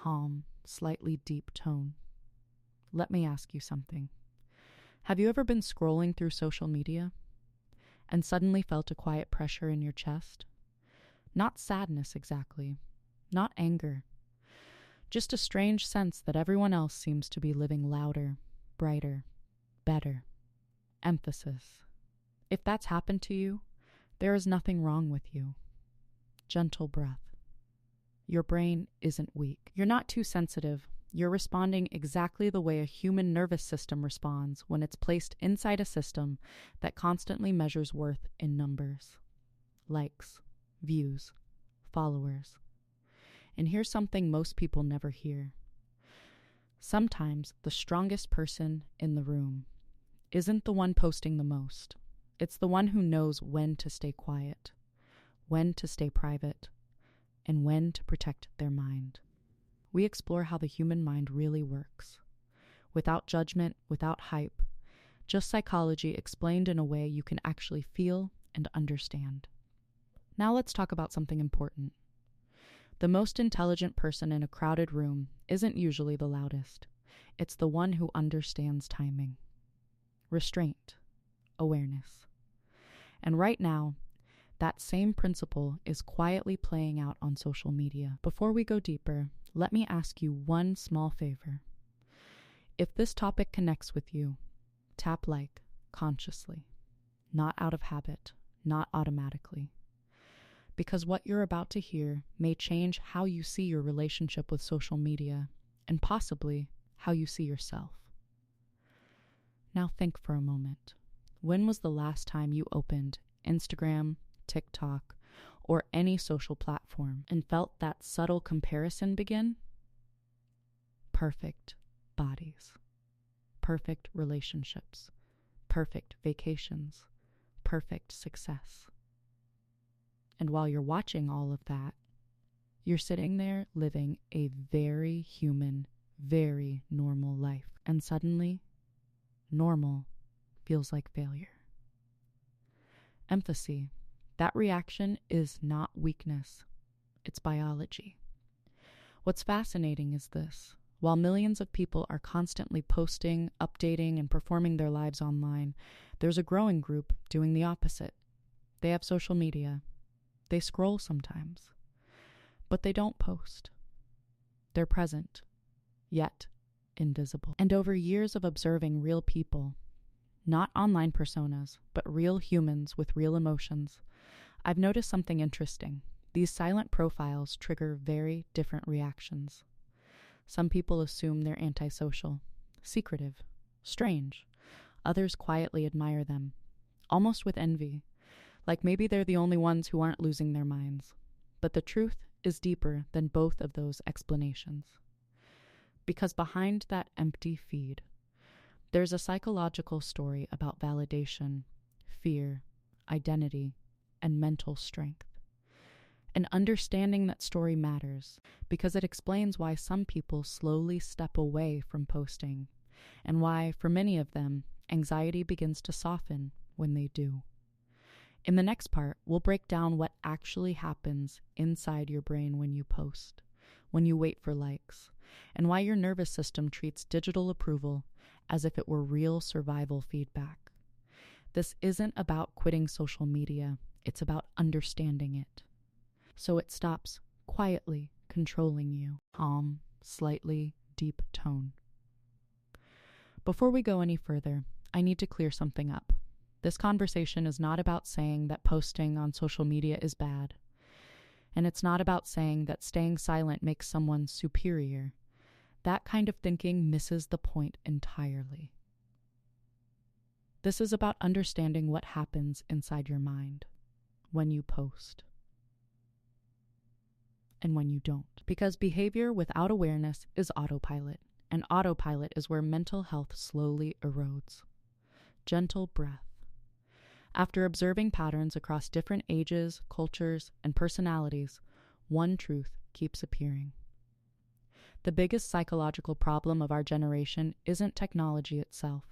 calm, slightly deep tone. Let me ask you something. Have you ever been scrolling through social media and suddenly felt a quiet pressure in your chest? Not sadness exactly, not anger, just a strange sense that everyone else seems to be living louder, brighter, better. Emphasis. If that's happened to you, there is nothing wrong with you. Gentle breath. Your brain isn't weak. You're not too sensitive. You're responding exactly the way a human nervous system responds when it's placed inside a system that constantly measures worth in numbers. Likes, views, followers. And here's something most people never hear. Sometimes the strongest person in the room isn't the one posting the most. It's the one who knows when to stay quiet, when to stay private, and when to protect their mind. We explore how the human mind really works. Without judgment, without hype, just psychology explained in a way you can actually feel and understand. Now let's talk about something important. The most intelligent person in a crowded room isn't usually the loudest. It's the one who understands timing, restraint, awareness. And right now, that same principle is quietly playing out on social media. Before we go deeper, let me ask you one small favor. If this topic connects with you, tap like consciously, not out of habit, not automatically. Because what you're about to hear may change how you see your relationship with social media and possibly how you see yourself. Now think for a moment. When was the last time you opened Instagram, TikTok, or any social platform and felt that subtle comparison begin? Perfect bodies, perfect relationships, perfect vacations, perfect success. And while you're watching all of that, you're sitting there living a very human, very normal life. And suddenly, normal feels like failure. Empathy. That reaction is not weakness. It's biology. What's fascinating is this. While millions of people are constantly posting, updating, and performing their lives online, there's a growing group doing the opposite. They have social media. They scroll sometimes, but they don't post. They're present, yet invisible. And over years of observing real people, not online personas, but real humans with real emotions, I've noticed something interesting. These silent profiles trigger very different reactions. Some people assume they're antisocial, secretive, strange. Others quietly admire them, almost with envy, like maybe they're the only ones who aren't losing their minds. But the truth is deeper than both of those explanations. Because behind that empty feed, there's a psychological story about validation, fear, identity, and mental strength. And understanding that story matters because it explains why some people slowly step away from posting and why, for many of them, anxiety begins to soften when they do. In the next part, we'll break down what actually happens inside your brain when you post, when you wait for likes, and why your nervous system treats digital approval as if it were real survival feedback. This isn't about quitting social media, it's about understanding it. So it stops quietly controlling you. Calm, slightly deep tone. Before we go any further, I need to clear something up. This conversation is not about saying that posting on social media is bad. And it's not about saying that staying silent makes someone superior. That kind of thinking misses the point entirely. This is about understanding what happens inside your mind when you post and when you don't. Because behavior without awareness is autopilot, and autopilot is where mental health slowly erodes. Gentle breath. After observing patterns across different ages, cultures, and personalities, one truth keeps appearing. The biggest psychological problem of our generation isn't technology itself.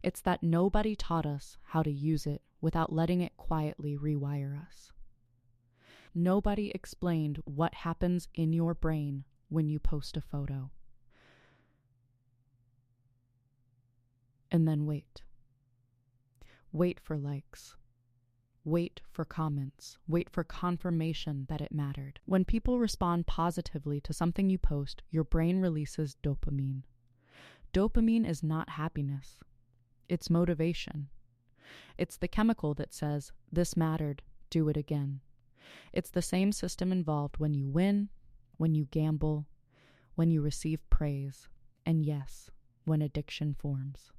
It's that nobody taught us how to use it without letting it quietly rewire us. Nobody explained what happens in your brain when you post a photo. And then wait. Wait for likes. Wait for comments. Wait for confirmation that it mattered. When people respond positively to something you post, your brain releases dopamine. Dopamine is not happiness. It's motivation. It's the chemical that says, this mattered, do it again. It's the same system involved when you win, when you gamble, when you receive praise, and yes, when addiction forms.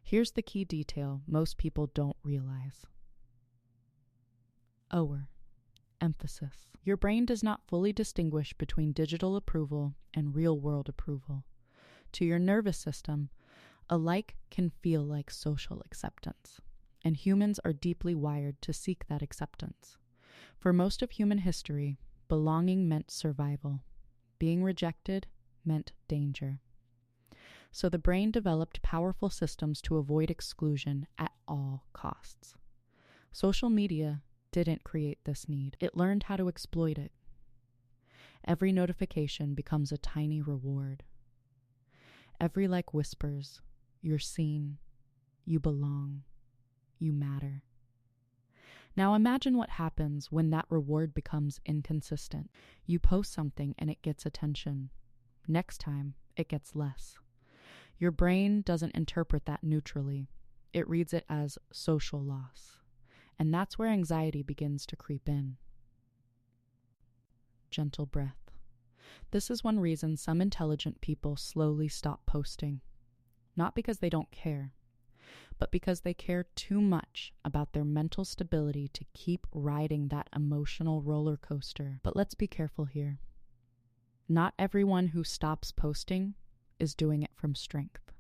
Here's the key detail most people don't realize. Over. Emphasis. Your brain does not fully distinguish between digital approval and real-world approval. To your nervous system, a like can feel like social acceptance, and humans are deeply wired to seek that acceptance. For most of human history, belonging meant survival. Being rejected meant danger. So the brain developed powerful systems to avoid exclusion at all costs. Social media didn't create this need. It learned how to exploit it. Every notification becomes a tiny reward. Every like whispers, you're seen, you belong, you matter. Now imagine what happens when that reward becomes inconsistent. You post something and it gets attention. Next time, it gets less. Your brain doesn't interpret that neutrally. It reads it as social loss. And that's where anxiety begins to creep in. Gentle breath. This is one reason some intelligent people slowly stop posting. Not because they don't care, but because they care too much about their mental stability to keep riding that emotional roller coaster. But let's be careful here. Not everyone who stops posting is doing it from strength.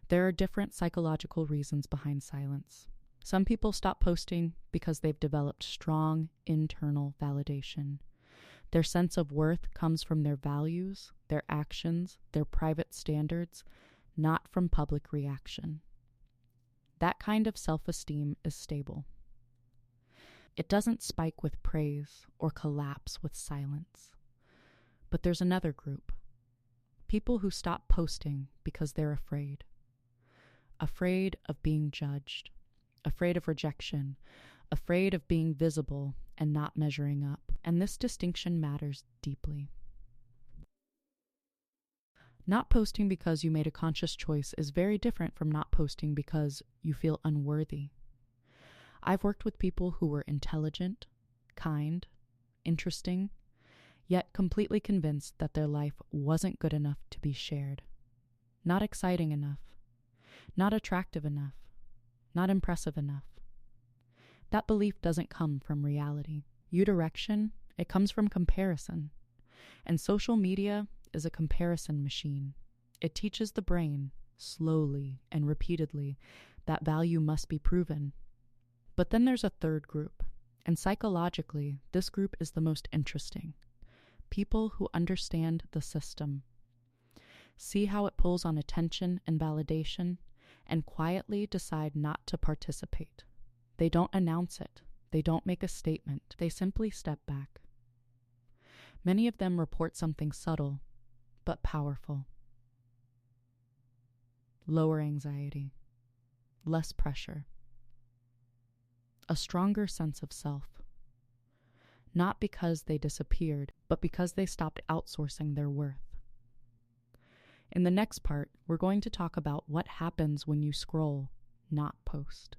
There are different psychological reasons behind silence. Some people stop posting because they've developed strong internal validation. Their sense of worth comes from their values, their actions, their private standards, not from public reaction. That kind of self-esteem is stable. It doesn't spike with praise or collapse with silence. But there's another group. People who stop posting because they're afraid. Afraid of being judged. Afraid of rejection. Afraid of being visible and not measuring up. And this distinction matters deeply. Not posting because you made a conscious choice is very different from not posting because you feel unworthy. I've worked with people who were intelligent, kind, interesting, yet completely convinced that their life wasn't good enough to be shared. Not exciting enough. Not attractive enough. Not impressive enough. That belief doesn't come from reality. Direction, it comes from comparison. And social media is a comparison machine. It teaches the brain, slowly and repeatedly, that value must be proven. But then there's a third group, and psychologically, this group is the most interesting. People who understand the system, see how it pulls on attention and validation, and quietly decide not to participate. They don't announce it. They don't make a statement. They simply step back. Many of them report something subtle, but powerful. Lower anxiety, less pressure, a stronger sense of self. Not because they disappeared, but because they stopped outsourcing their worth. In the next part, we're going to talk about what happens when you scroll, not post,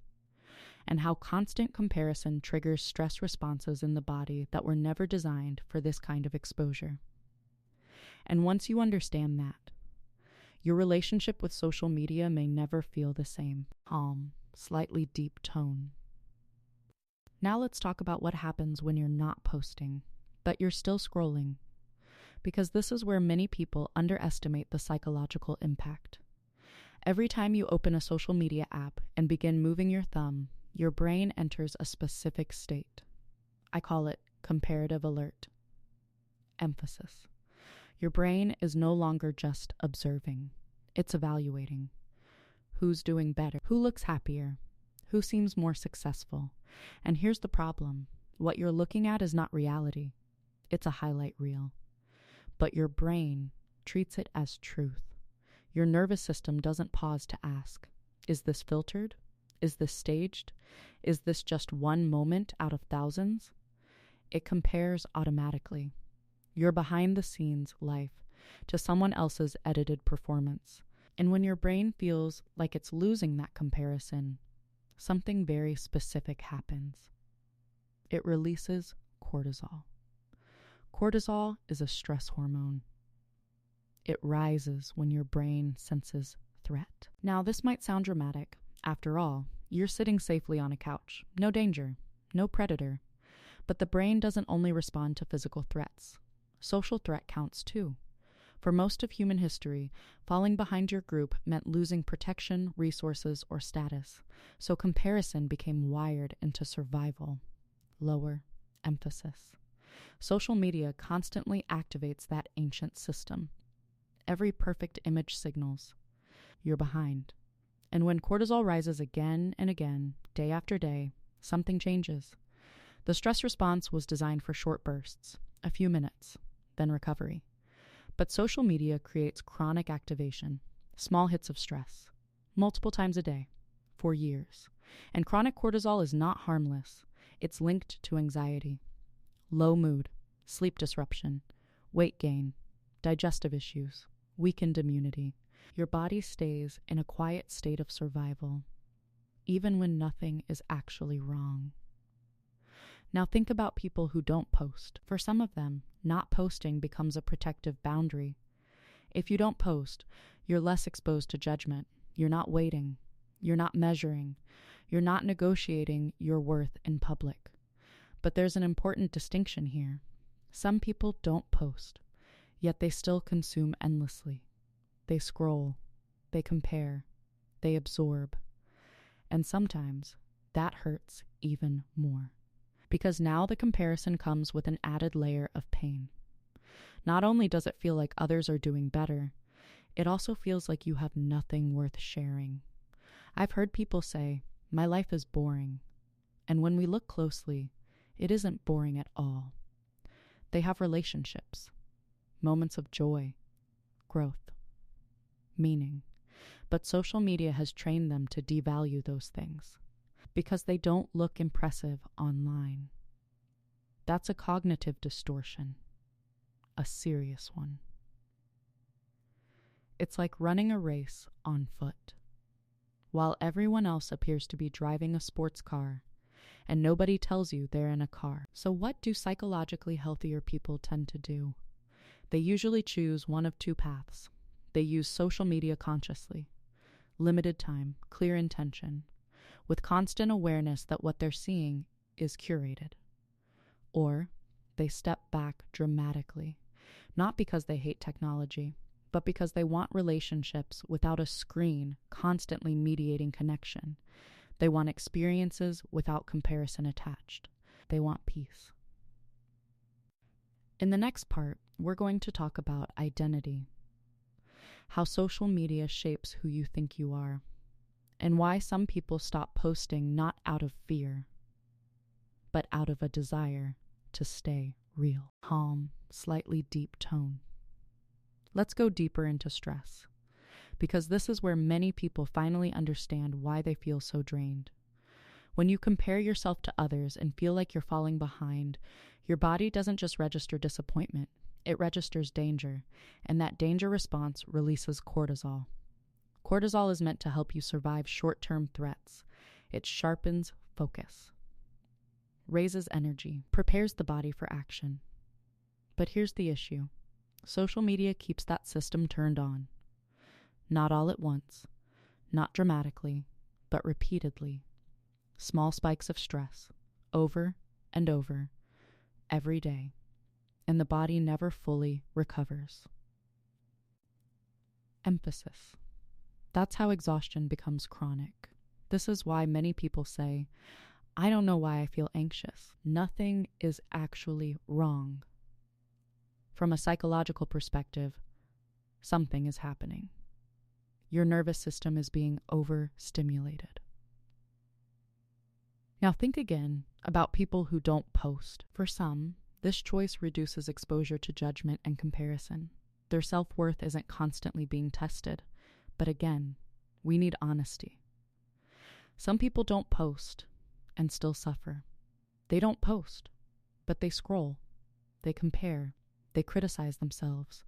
and how constant comparison triggers stress responses in the body that were never designed for this kind of exposure. And once you understand that, your relationship with social media may never feel the same. Calm, slightly deep tone. Now let's talk about what happens when you're not posting, but you're still scrolling, because this is where many people underestimate the psychological impact. Every time you open a social media app and begin moving your thumb, your brain enters a specific state. I call it comparative alert. Emphasis. Your brain is no longer just observing. It's evaluating. Who's doing better? Who looks happier? Who seems more successful? And here's the problem. What you're looking at is not reality. It's a highlight reel. but your brain treats it as truth. Your nervous system doesn't pause to ask, is this filtered? Is this staged? Is this just one moment out of thousands? It compares automatically. Your behind-the-scenes life to someone else's edited performance. And when your brain feels like it's losing that comparison, something very specific happens. It releases cortisol. Cortisol is a stress hormone. It rises when your brain senses threat. Now, this might sound dramatic. After all, you're sitting safely on a couch. No danger, no predator. But the brain doesn't only respond to physical threats. Social threat counts too. For most of human history, falling behind your group meant losing protection, resources, or status. So comparison became wired into survival. Lower emphasis. Social media constantly activates that ancient system. Every perfect image signals you're behind. And when cortisol rises again and again, day after day, something changes. The stress response was designed for short bursts, a few minutes, then recovery. But social media creates chronic activation, small hits of stress, multiple times a day, for years. And chronic cortisol is not harmless. It's linked to anxiety, low mood, sleep disruption, weight gain, digestive issues, weakened immunity. Your body stays in a quiet state of survival, even when nothing is actually wrong. Now think about people who don't post. For some of them, not posting becomes a protective boundary. If you don't post, you're less exposed to judgment. You're not waiting. You're not measuring. You're not negotiating your worth in public. But there's an important distinction here. Some people don't post, yet they still consume endlessly. They scroll, they compare, they absorb. And sometimes that hurts even more. Because now the comparison comes with an added layer of pain. Not only does it feel like others are doing better, it also feels like you have nothing worth sharing. I've heard people say, "My life is boring." And when we look closely, it isn't boring at all. They have relationships, moments of joy, growth, meaning. But social media has trained them to devalue those things because they don't look impressive online. That's a cognitive distortion, a serious one. It's like running a race on foot, while everyone else appears to be driving a sports car, and nobody tells you they're in a car. So what do psychologically healthier people tend to do? They usually choose one of two paths. They use social media consciously, limited time, clear intention, with constant awareness that what they're seeing is curated. Or they step back dramatically, not because they hate technology, but because they want relationships without a screen constantly mediating connection. They want experiences without comparison attached. They want peace. In the next part, we're going to talk about identity, how social media shapes who you think you are, and why some people stop posting not out of fear, but out of a desire to stay real. Calm, slightly deep tone. Let's go deeper into stress, because this is where many people finally understand why they feel so drained. When you compare yourself to others and feel like you're falling behind, your body doesn't just register disappointment, it registers danger, and that danger response releases cortisol. Cortisol is meant to help you survive short-term threats. It sharpens focus, raises energy, prepares the body for action. But here's the issue. Social media keeps that system turned on. Not all at once, not dramatically, but repeatedly. Small spikes of stress, over and over, every day, and the body never fully recovers. Emphasis. That's how exhaustion becomes chronic. This is why many people say, "I don't know why I feel anxious." Nothing is actually wrong. From a psychological perspective, something is happening. Your nervous system is being overstimulated. Now think again about people who don't post. For some, This choice reduces exposure to judgment and comparison. Their self-worth isn't constantly being tested. But again, we need honesty. Some people don't post and still suffer. They don't post, but they scroll, they compare, they criticize themselves,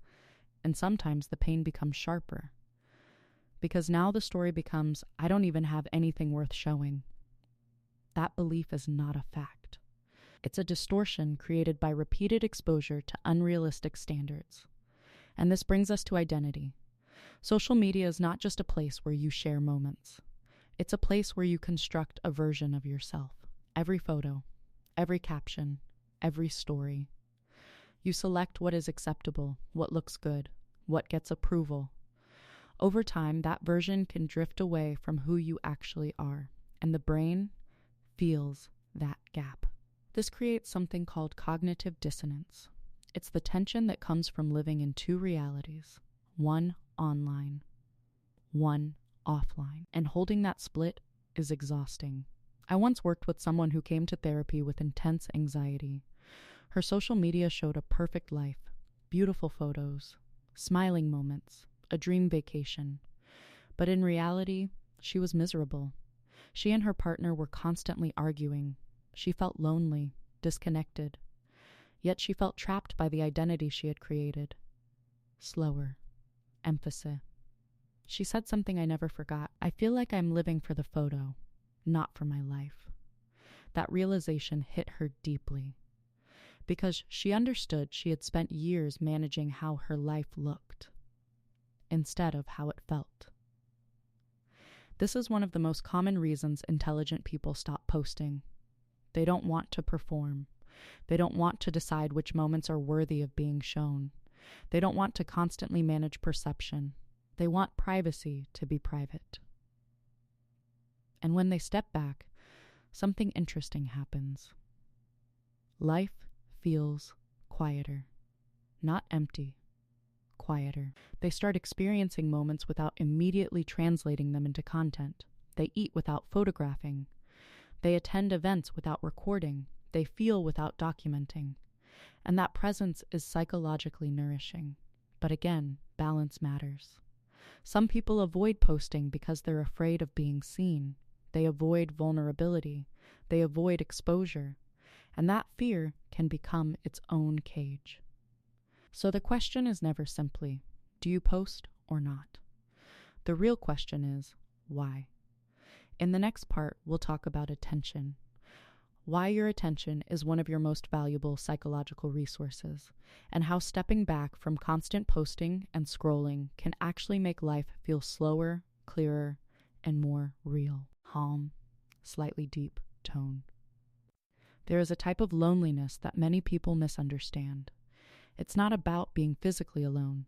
and sometimes the pain becomes sharper. Because now the story becomes, I don't even have anything worth showing. That belief is not a fact. It's a distortion created by repeated exposure to unrealistic standards. And this brings us to identity. Social media is not just a place where you share moments. It's a place where you construct a version of yourself. Every photo, every caption, every story. You select what is acceptable, what looks good, what gets approval. Over time, that version can drift away from who you actually are, and the brain feels that gap. This creates something called cognitive dissonance. It's the tension that comes from living in two realities, one online, one offline. And holding that split is exhausting. I once worked with someone who came to therapy with intense anxiety. Her social media showed a perfect life, beautiful photos, smiling moments, a dream vacation. But in reality, she was miserable. She and her partner were constantly arguing. She felt lonely, disconnected. Yet she felt trapped by the identity she had created. Slower. Emphasis. She said something I never forgot. I feel like I'm living for the photo, not for my life. That realization hit her deeply, because she understood she had spent years managing how her life looked, instead of how it felt. This is one of the most common reasons intelligent people stop posting. They don't want to perform. They don't want to decide which moments are worthy of being shown. They don't want to constantly manage perception. They want privacy to be private. And when they step back, something interesting happens. Life feels quieter. Not empty, quieter. They start experiencing moments without immediately translating them into content. They eat without photographing. They attend events without recording. They feel without documenting. And that presence is psychologically nourishing. But again, balance matters. Some people avoid posting because they're afraid of being seen. They avoid vulnerability. They avoid exposure. And that fear can become its own cage. So the question is never simply, do you post or not? The real question is, why? In the next part, we'll talk about attention. Why your attention is one of your most valuable psychological resources, and how stepping back from constant posting and scrolling can actually make life feel slower, clearer, and more real. Calm, slightly deep tone. There is a type of loneliness that many people misunderstand. It's not about being physically alone.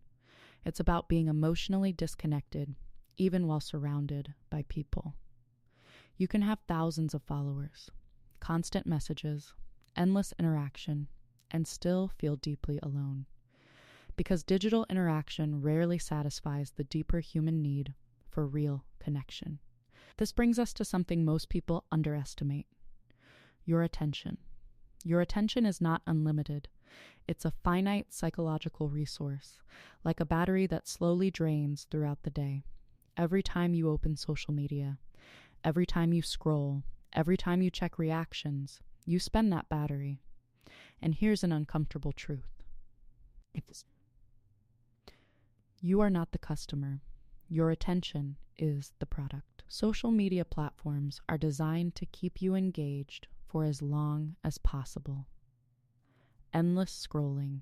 It's about being emotionally disconnected, even while surrounded by people. You can have thousands of followers, constant messages, endless interaction, and still feel deeply alone. Because digital interaction rarely satisfies the deeper human need for real connection. This brings us to something most people underestimate: your attention. Your attention is not unlimited. It's a finite psychological resource, like a battery that slowly drains throughout the day. Every time you open social media, every time you scroll, every time you check reactions, you spend that battery. And here's an uncomfortable truth. You are not the customer. Your attention is the product. Social media platforms are designed to keep you engaged for as long as possible. Endless scrolling,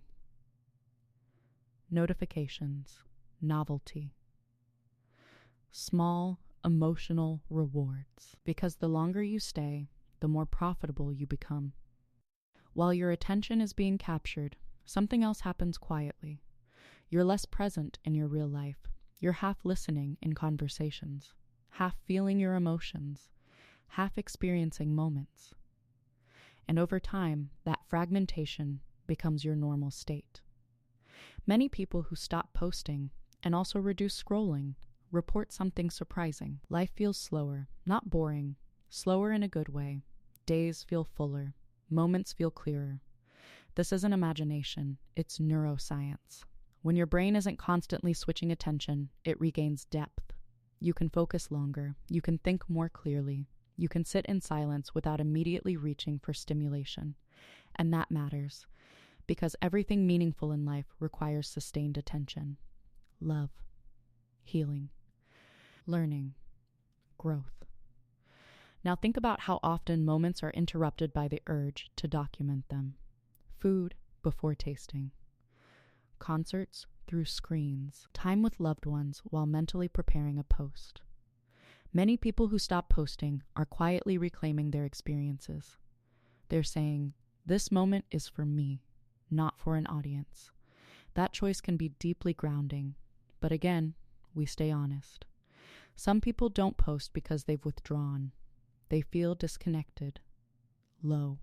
notifications, novelty, small emotional rewards, because the longer you stay, the more profitable you become. While your attention is being captured, something else happens quietly. You're less present in your real life. You're half listening in conversations, half feeling your emotions, half experiencing moments. And over time, that fragmentation becomes your normal state. Many people who stop posting and also reduce scrolling report something surprising. Life feels slower, not boring, slower in a good way. Days feel fuller, moments feel clearer. This isn't imagination, it's neuroscience. When your brain isn't constantly switching attention, it regains depth. You can focus longer, you can think more clearly, you can sit in silence without immediately reaching for stimulation. And that matters, because everything meaningful in life requires sustained attention. Love, healing, learning, growth. Now think about how often moments are interrupted by the urge to document them. Food before tasting. Concerts through screens. Time with loved ones while mentally preparing a post. Many people who stop posting are quietly reclaiming their experiences. They're saying, "This moment is for me, not for an audience." That choice can be deeply grounding, but again, we stay honest. Some people don't post because they've withdrawn. They feel disconnected, low,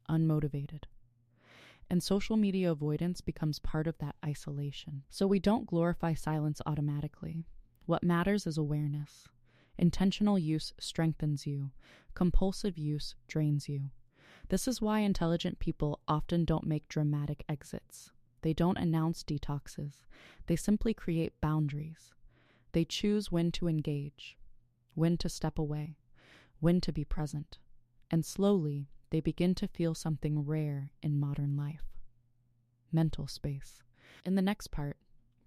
unmotivated. And social media avoidance becomes part of that isolation. So we don't glorify silence automatically. What matters is awareness. Intentional use strengthens you. Compulsive use drains you. This is why intelligent people often don't make dramatic exits. They don't announce detoxes. They simply create boundaries. They choose when to engage, when to step away, when to be present. And slowly, they begin to feel something rare in modern life: mental space. In the next part,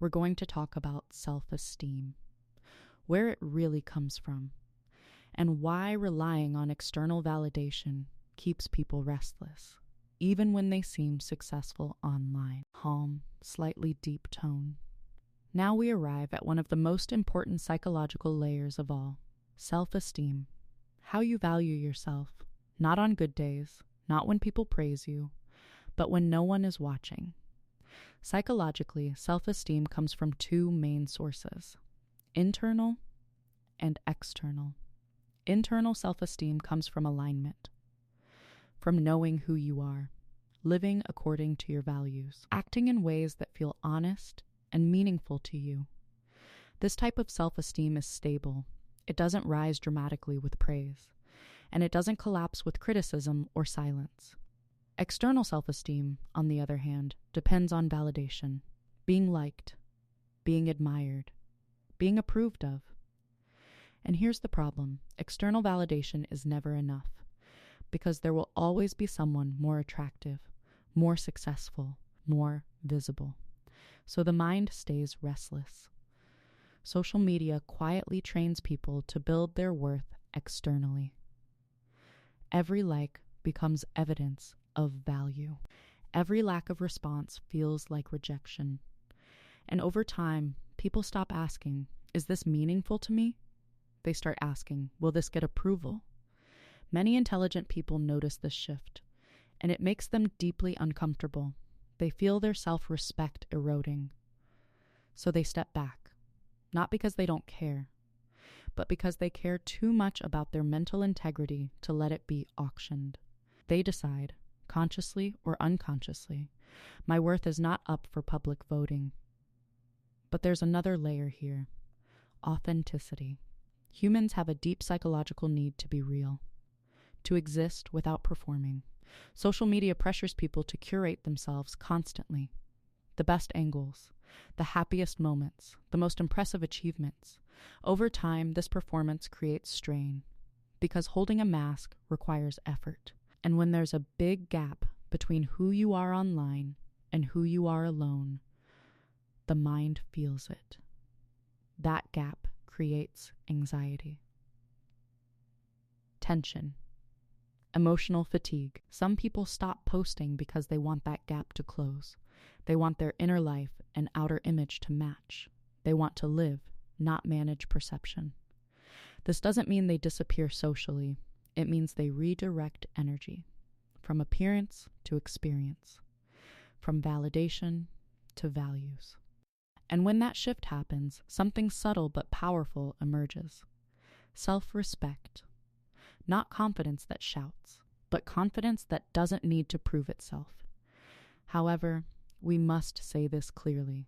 we're going to talk about self-esteem, where it really comes from, and why relying on external validation keeps people restless, even when they seem successful online. Calm, slightly deep tone. Now we arrive at one of the most important psychological layers of all: self-esteem. How you value yourself. Not on good days, not when people praise you, but when no one is watching. Psychologically, self-esteem comes from two main sources: internal and external. Internal self-esteem comes from alignment, from knowing who you are, living according to your values, acting in ways that feel honest and meaningful to you. This type of self-esteem is stable. It doesn't rise dramatically with praise, and it doesn't collapse with criticism or silence. External self-esteem, on the other hand, depends on validation, being liked, being admired, being approved of. And here's the problem: external validation is never enough, because there will always be someone more attractive, more successful, more visible. So the mind stays restless. Social media quietly trains people to build their worth externally. Every like becomes evidence of value. Every lack of response feels like rejection. And over time, people stop asking, "Is this meaningful to me?" They start asking, "Will this get approval?" Many intelligent people notice this shift, and it makes them deeply uncomfortable. They feel their self-respect eroding. So they step back, not because they don't care, but because they care too much about their mental integrity to let it be auctioned. They decide, consciously or unconsciously, my worth is not up for public voting. But there's another layer here: authenticity. Humans have a deep psychological need to be real, to exist without performing. Social media pressures people to curate themselves constantly. The best angles, the happiest moments, the most impressive achievements. Over time, this performance creates strain, because holding a mask requires effort. And when there's a big gap between who you are online and who you are alone, the mind feels it. That gap creates anxiety, tension, emotional fatigue. Some people stop posting because they want that gap to close. They want their inner life and outer image to match. They want to live, not manage perception. This doesn't mean they disappear socially. It means they redirect energy from appearance to experience, from validation to values. And when that shift happens, something subtle but powerful emerges: self-respect. Not confidence that shouts, but confidence that doesn't need to prove itself. However, we must say this clearly: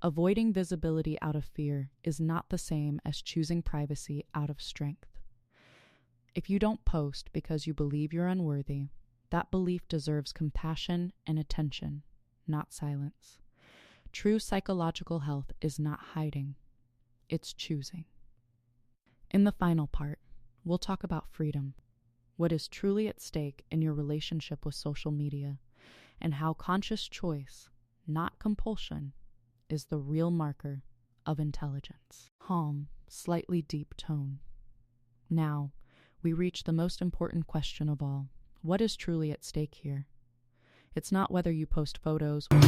avoiding visibility out of fear is not the same as choosing privacy out of strength. If you don't post because you believe you're unworthy, That belief deserves compassion and attention, not silence. True psychological health is not hiding, it's choosing. In the final part, we'll talk about freedom, what is truly at stake in your relationship with social media, and how conscious choice, not compulsion, is the real marker of intelligence. Calm, slightly deep tone. Now, we reach the most important question of all. What is truly at stake here? It's not whether you post photos or